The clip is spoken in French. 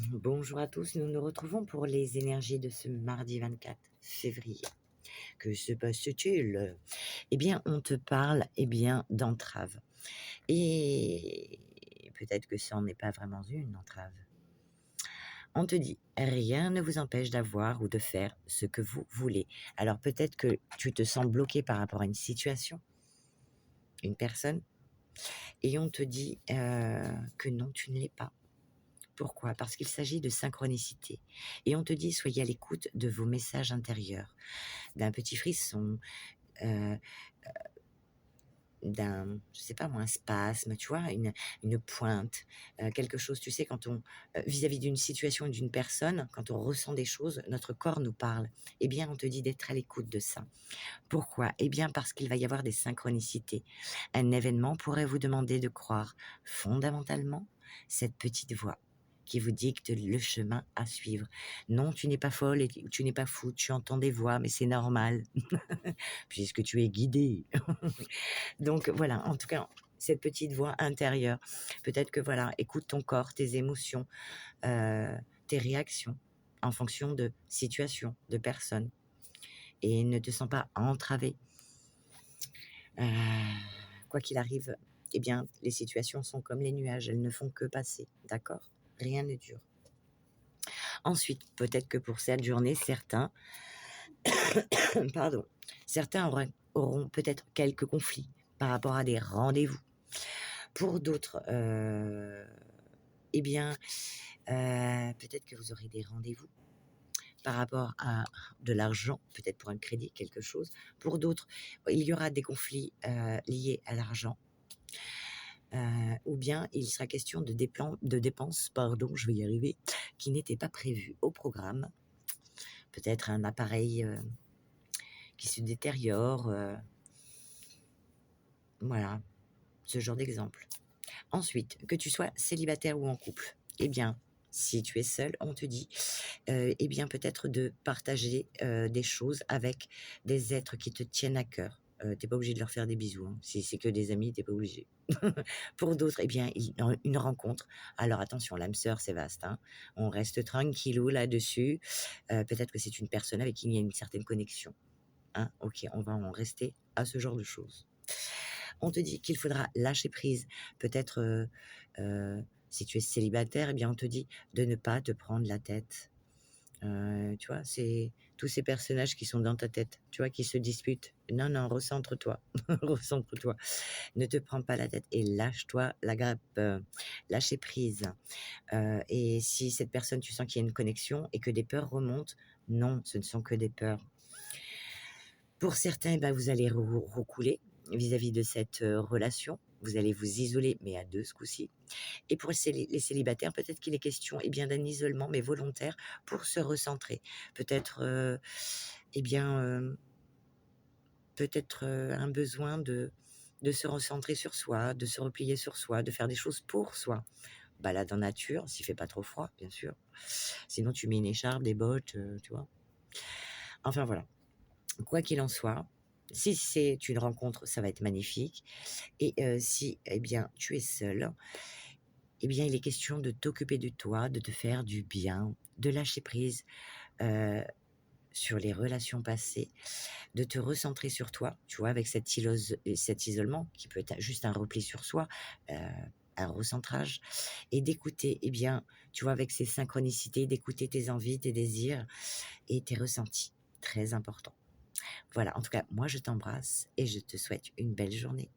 Bonjour à tous, nous nous retrouvons pour les énergies de ce mardi 24 février. Que se passe-t-il? Eh bien, on te parle, d'entrave. Et peut-être que ça n'en est pas vraiment une entrave. On te dit, rien ne vous empêche d'avoir ou de faire ce que vous voulez. Alors peut-être que tu te sens bloqué par rapport à une situation, une personne, et on te dit que non, tu ne l'es pas. Pourquoi? Parce qu'il s'agit de synchronicité. Et on te dit, soyez à l'écoute de vos messages intérieurs, d'un petit frisson, euh, d'un, je sais pas moi, un spasme, tu vois, une pointe, quelque chose, tu sais, quand on, vis-à-vis d'une situation et d'une personne, quand on ressent des choses, notre corps nous parle. Eh bien, on te dit d'être à l'écoute de ça. Pourquoi? Eh bien, parce qu'il va y avoir des synchronicités. Un événement pourrait vous demander de croire fondamentalement cette petite voix qui vous dicte le chemin à suivre. Non, tu n'es pas folle et tu n'es pas fou, tu entends des voix, mais c'est normal, puisque tu es guidé. Donc voilà, en tout cas, cette petite voix intérieure, peut-être que voilà, écoute ton corps, tes émotions, tes réactions, en fonction de situations, de personnes, et ne te sens pas entravé. Quoi qu'il arrive, eh bien, les situations sont comme les nuages, elles ne font que passer, d'accord? Rien ne dure. Ensuite, peut-être que pour cette journée, pardon, certains auront peut-être quelques conflits par rapport à des rendez-vous. Pour d'autres, peut-être que vous aurez des rendez-vous par rapport à de l'argent, peut-être pour un crédit, quelque chose. Pour d'autres, il y aura des conflits liés à l'argent. Ou bien il sera question de dépenses, je vais y arriver, qui n'étaient pas prévues au programme. Peut-être un appareil qui se détériore, voilà, ce genre d'exemple. Ensuite, que tu sois célibataire ou en couple, eh bien, si tu es seul, on te dit, eh bien, peut-être de partager des choses avec des êtres qui te tiennent à cœur. T'es pas obligé de leur faire des bisous, hein. Si c'est que des amis, t'es pas obligé. Pour d'autres, eh bien, une rencontre. Alors attention, l'âme sœur, c'est vaste, hein. On reste tranquillou là-dessus. Peut-être que c'est une personne avec qui il y a une certaine connexion. Hein. Ok, on va en rester à ce genre de choses. On te dit qu'il faudra lâcher prise. Peut-être, si tu es célibataire, eh bien, on te dit de ne pas te prendre la tête. Tu vois, c'est tous ces personnages qui sont dans ta tête, tu vois, qui se disputent. Non, non, recentre-toi, recentre-toi. Ne te prends pas la tête et lâche-toi la grappe, lâcher prise. Et si cette personne, tu sens qu'il y a une connexion et que des peurs remontent, non, ce ne sont que des peurs. Pour certains, eh ben, vous allez recouler vis-à-vis de cette relation. Vous allez vous isoler, mais à deux ce coup-ci. Et pour les célibataires, peut-être qu'il est question d'un isolement, mais volontaire, pour se recentrer. Peut-être eh bien, peut-être un besoin de se recentrer sur soi, de se replier sur soi, de faire des choses pour soi. Balade en nature, s'il fait pas trop froid, bien sûr. Sinon, tu mets une écharpe, des bottes, tu vois. Enfin, voilà. Quoi qu'il en soit, si c'est une rencontre, ça va être magnifique. Et si, eh bien, tu es seul, eh bien, il est question de t'occuper de toi, de te faire du bien, de lâcher prise sur les relations passées, de te recentrer sur toi, tu vois, avec cet isolement qui peut être juste un repli sur soi, un recentrage, et d'écouter, eh bien, tu vois, avec ces synchronicités, d'écouter tes envies, tes désirs et tes ressentis. Très important. Voilà, en tout cas, moi je t'embrasse et je te souhaite une belle journée.